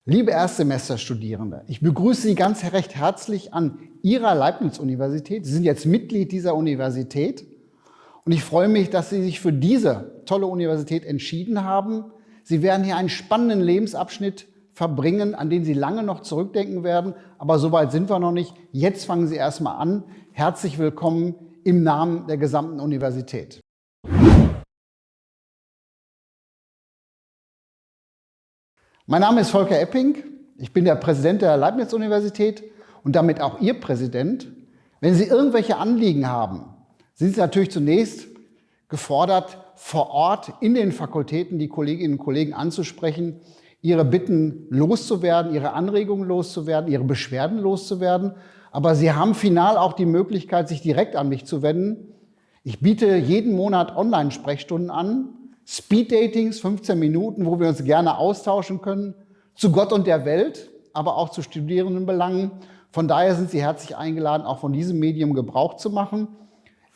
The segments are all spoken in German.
Liebe Erstsemesterstudierende, ich begrüße Sie ganz recht herzlich an Ihrer Leibniz-Universität. Sie sind jetzt Mitglied dieser Universität und ich freue mich, dass Sie sich für diese tolle Universität entschieden haben. Sie werden hier einen spannenden Lebensabschnitt verbringen, an den Sie lange noch zurückdenken werden, aber so weit sind wir noch nicht. Jetzt fangen Sie erstmal an. Herzlich willkommen im Namen der gesamten Universität. Mein Name ist Volker Epping, ich bin der Präsident der Leibniz-Universität und damit auch Ihr Präsident. Wenn Sie irgendwelche Anliegen haben, sind Sie natürlich zunächst gefordert, vor Ort in den Fakultäten die Kolleginnen und Kollegen anzusprechen, Ihre Bitten loszuwerden, Ihre Anregungen loszuwerden, Ihre Beschwerden loszuwerden. Aber Sie haben final auch die Möglichkeit, sich direkt an mich zu wenden. Ich biete jeden Monat Online-Sprechstunden an, Speed-Datings, 15 Minuten, wo wir uns gerne austauschen können, zu Gott und der Welt, aber auch zu Studierendenbelangen. Von daher sind Sie herzlich eingeladen, auch von diesem Medium Gebrauch zu machen.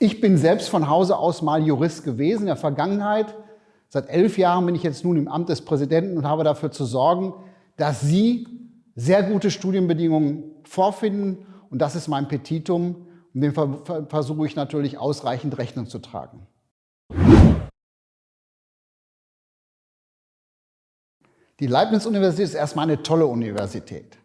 Ich bin selbst von Hause aus mal Jurist gewesen in der Vergangenheit. Seit 11 Jahren bin ich jetzt nun im Amt des Präsidenten und habe dafür zu sorgen, dass Sie sehr gute Studienbedingungen vorfinden. Und das ist mein Petitum. Und dem versuche ich natürlich ausreichend Rechnung zu tragen. Die Leibniz-Universität ist erstmal eine tolle Universität.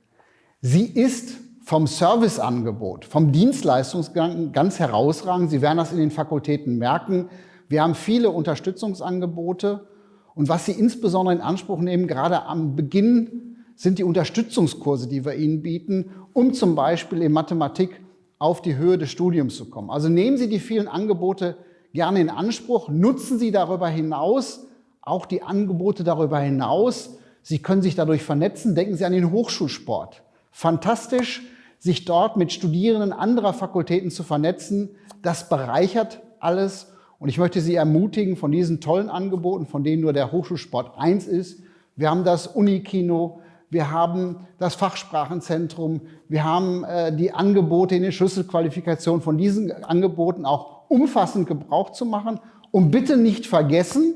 Sie ist vom Serviceangebot, vom Dienstleistungsgang ganz herausragend. Sie werden das in den Fakultäten merken. Wir haben viele Unterstützungsangebote. Und was Sie insbesondere in Anspruch nehmen, gerade am Beginn, sind die Unterstützungskurse, die wir Ihnen bieten, um zum Beispiel in Mathematik auf die Höhe des Studiums zu kommen. Also nehmen Sie die vielen Angebote gerne in Anspruch, nutzen Sie darüber hinaus auch die Angebote darüber hinaus. Sie können sich dadurch vernetzen. Denken Sie an den Hochschulsport. Fantastisch, sich dort mit Studierenden anderer Fakultäten zu vernetzen. Das bereichert alles. Und ich möchte Sie ermutigen, von diesen tollen Angeboten, von denen nur der Hochschulsport eins ist. Wir haben das Unikino, wir haben das Fachsprachenzentrum, wir haben die Angebote in den Schlüsselqualifikationen. Von diesen Angeboten auch umfassend Gebrauch zu machen. Und bitte nicht vergessen,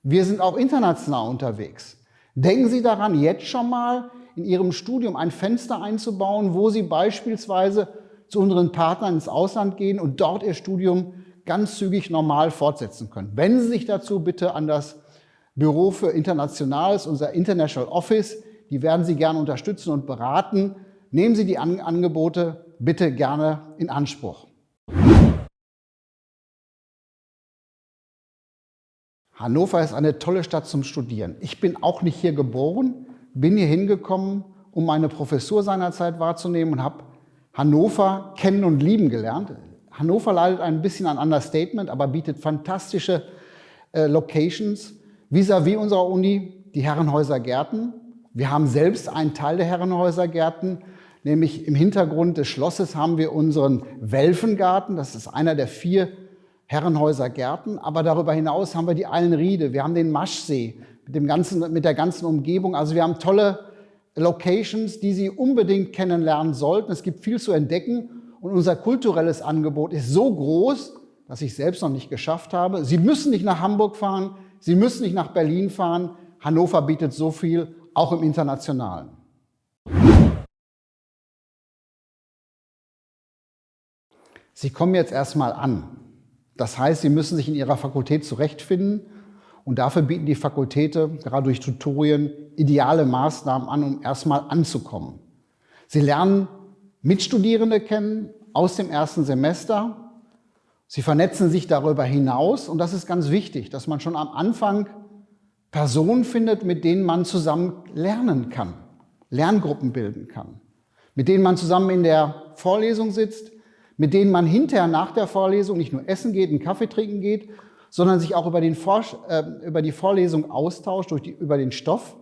wir sind auch international unterwegs. Denken Sie daran, jetzt schon mal in Ihrem Studium ein Fenster einzubauen, wo Sie beispielsweise zu unseren Partnern ins Ausland gehen und dort Ihr Studium ganz zügig normal fortsetzen können. Wenden Sie sich dazu bitte an das Büro für Internationales, unser International Office. Die werden Sie gerne unterstützen und beraten. Nehmen Sie die Angebote bitte gerne in Anspruch. Hannover ist eine tolle Stadt zum Studieren. Ich bin auch nicht hier geboren, bin hier hingekommen, um meine Professur seinerzeit wahrzunehmen und habe Hannover kennen und lieben gelernt. Hannover leidet ein bisschen an Understatement, aber bietet fantastische Locations. Vis-à-vis unserer Uni die Herrenhäuser Gärten. Wir haben selbst einen Teil der Herrenhäuser Gärten, nämlich im Hintergrund des Schlosses haben wir unseren Welfengarten. Das ist einer der 4 Herrenhäuser Gärten, aber darüber hinaus haben wir die Eilenriede, wir haben den Maschsee mit der ganzen Umgebung. Also wir haben tolle Locations, die Sie unbedingt kennenlernen sollten. Es gibt viel zu entdecken und unser kulturelles Angebot ist so groß, dass ich selbst noch nicht geschafft habe. Sie müssen nicht nach Hamburg fahren, Sie müssen nicht nach Berlin fahren. Hannover bietet so viel, auch im Internationalen. Sie kommen jetzt erstmal an. Das heißt, Sie müssen sich in Ihrer Fakultät zurechtfinden und dafür bieten die Fakultäten, gerade durch Tutorien, ideale Maßnahmen an, um erstmal anzukommen. Sie lernen Mitstudierende kennen aus dem ersten Semester. Sie vernetzen sich darüber hinaus und das ist ganz wichtig, dass man schon am Anfang Personen findet, mit denen man zusammen lernen kann, Lerngruppen bilden kann, mit denen man zusammen in der Vorlesung sitzt, mit denen man hinterher nach der Vorlesung nicht nur essen geht, einen Kaffee trinken geht, sondern sich auch über die Vorlesung austauscht, über den Stoff.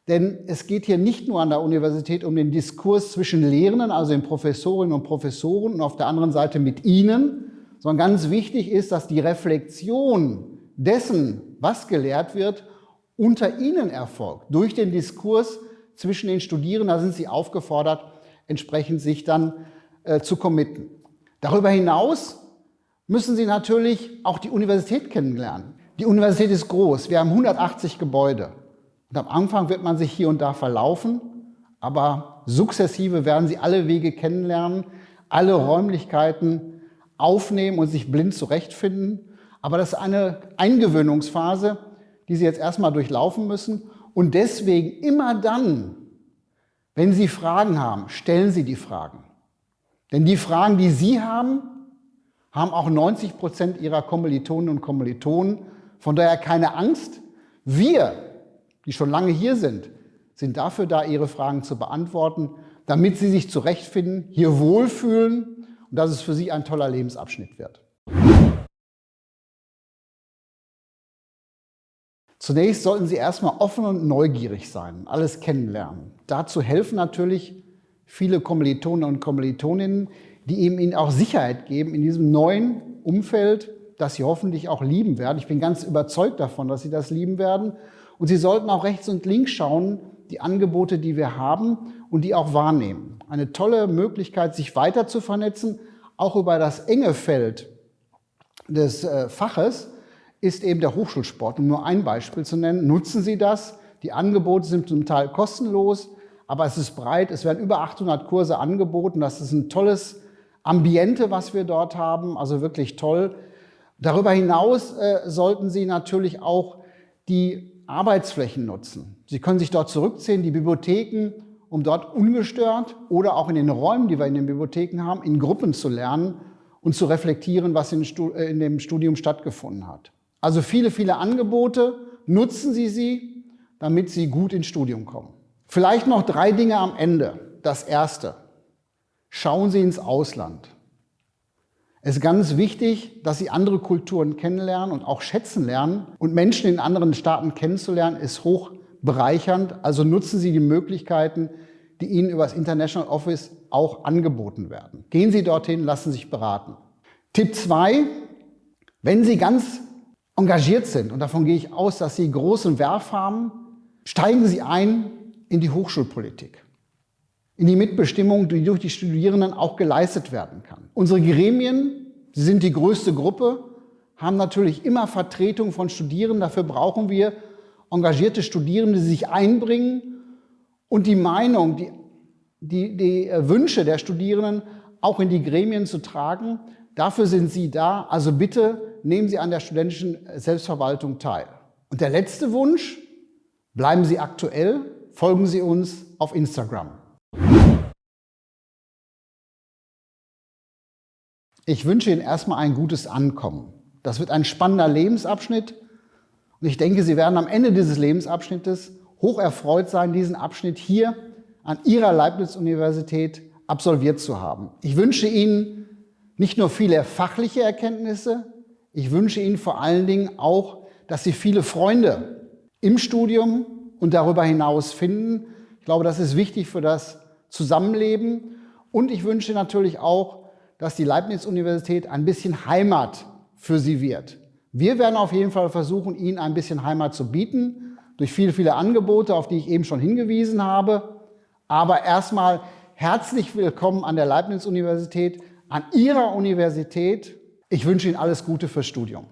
Denn es geht hier nicht nur an der Universität um den Diskurs zwischen Lehrenden, also den Professorinnen und Professoren und auf der anderen Seite mit Ihnen, sondern ganz wichtig ist, dass die Reflexion dessen, was gelehrt wird, unter Ihnen erfolgt, durch den Diskurs zwischen den Studierenden. Da sind Sie aufgefordert, entsprechend sich dann zu committen. Darüber hinaus müssen Sie natürlich auch die Universität kennenlernen. Die Universität ist groß, wir haben 180 Gebäude. Und am Anfang wird man sich hier und da verlaufen, aber sukzessive werden Sie alle Wege kennenlernen, alle Räumlichkeiten aufnehmen und sich blind zurechtfinden. Aber das ist eine Eingewöhnungsphase, die Sie jetzt erstmal durchlaufen müssen. Und deswegen immer dann, wenn Sie Fragen haben, stellen Sie die Fragen. Denn die Fragen, die Sie haben, haben auch 90% Ihrer Kommilitonen und Kommilitonen. Von daher keine Angst. Wir, die schon lange hier sind dafür da, Ihre Fragen zu beantworten, damit Sie sich zurechtfinden, hier wohlfühlen und dass es für Sie ein toller Lebensabschnitt wird. Zunächst sollten Sie erstmal offen und neugierig sein, alles kennenlernen. Dazu helfen natürlich viele Kommilitonen und Kommilitoninnen, die Ihnen auch Sicherheit geben in diesem neuen Umfeld, das Sie hoffentlich auch lieben werden. Ich bin ganz überzeugt davon, dass Sie das lieben werden. Und Sie sollten auch rechts und links schauen, die Angebote, die wir haben und die auch wahrnehmen. Eine tolle Möglichkeit, sich weiter zu vernetzen, auch über das enge Feld des Faches, ist eben der Hochschulsport. Um nur ein Beispiel zu nennen, nutzen Sie das. Die Angebote sind zum Teil kostenlos, aber es ist breit. Es werden über 800 Kurse angeboten. Das ist ein tolles Ambiente, was wir dort haben, also wirklich toll. Darüber hinaus sollten Sie natürlich auch die Arbeitsflächen nutzen. Sie können sich dort zurückziehen, die Bibliotheken, um dort ungestört oder auch in den Räumen, die wir in den Bibliotheken haben, in Gruppen zu lernen und zu reflektieren, was in dem Studium stattgefunden hat. Also viele, viele Angebote, nutzen Sie sie, damit Sie gut ins Studium kommen. Vielleicht noch 3 Dinge am Ende. Das erste: Schauen Sie ins Ausland. Es ist ganz wichtig, dass Sie andere Kulturen kennenlernen und auch schätzen lernen. Und Menschen in anderen Staaten kennenzulernen, ist hoch bereichernd. Also nutzen Sie die Möglichkeiten, die Ihnen über das International Office auch angeboten werden. Gehen Sie dorthin, lassen sich beraten. Tipp 2: Wenn Sie ganz engagiert sind, und davon gehe ich aus, dass Sie großen Werf haben, steigen Sie ein in die Hochschulpolitik, in die Mitbestimmung, die durch die Studierenden auch geleistet werden kann. Unsere Gremien, sie sind die größte Gruppe, haben natürlich immer Vertretung von Studierenden. Dafür brauchen wir engagierte Studierende, die sich einbringen und die Meinung, die Wünsche der Studierenden auch in die Gremien zu tragen. Dafür sind Sie da. Also bitte nehmen Sie an der studentischen Selbstverwaltung teil. Und der letzte Wunsch: Bleiben Sie aktuell, folgen Sie uns auf Instagram. Ich wünsche Ihnen erstmal ein gutes Ankommen. Das wird ein spannender Lebensabschnitt und ich denke, Sie werden am Ende dieses Lebensabschnittes hoch erfreut sein, diesen Abschnitt hier an Ihrer Leibniz-Universität absolviert zu haben. Ich wünsche Ihnen nicht nur viele fachliche Erkenntnisse, ich wünsche Ihnen vor allen Dingen auch, dass Sie viele Freunde im Studium und darüber hinaus finden. Ich glaube, das ist wichtig für das Zusammenleben. Und ich wünsche natürlich auch, dass die Leibniz-Universität ein bisschen Heimat für Sie wird. Wir werden auf jeden Fall versuchen, Ihnen ein bisschen Heimat zu bieten, durch viele, viele Angebote, auf die ich eben schon hingewiesen habe. Aber erstmal herzlich willkommen an der Leibniz-Universität, an Ihrer Universität. Ich wünsche Ihnen alles Gute fürs Studium.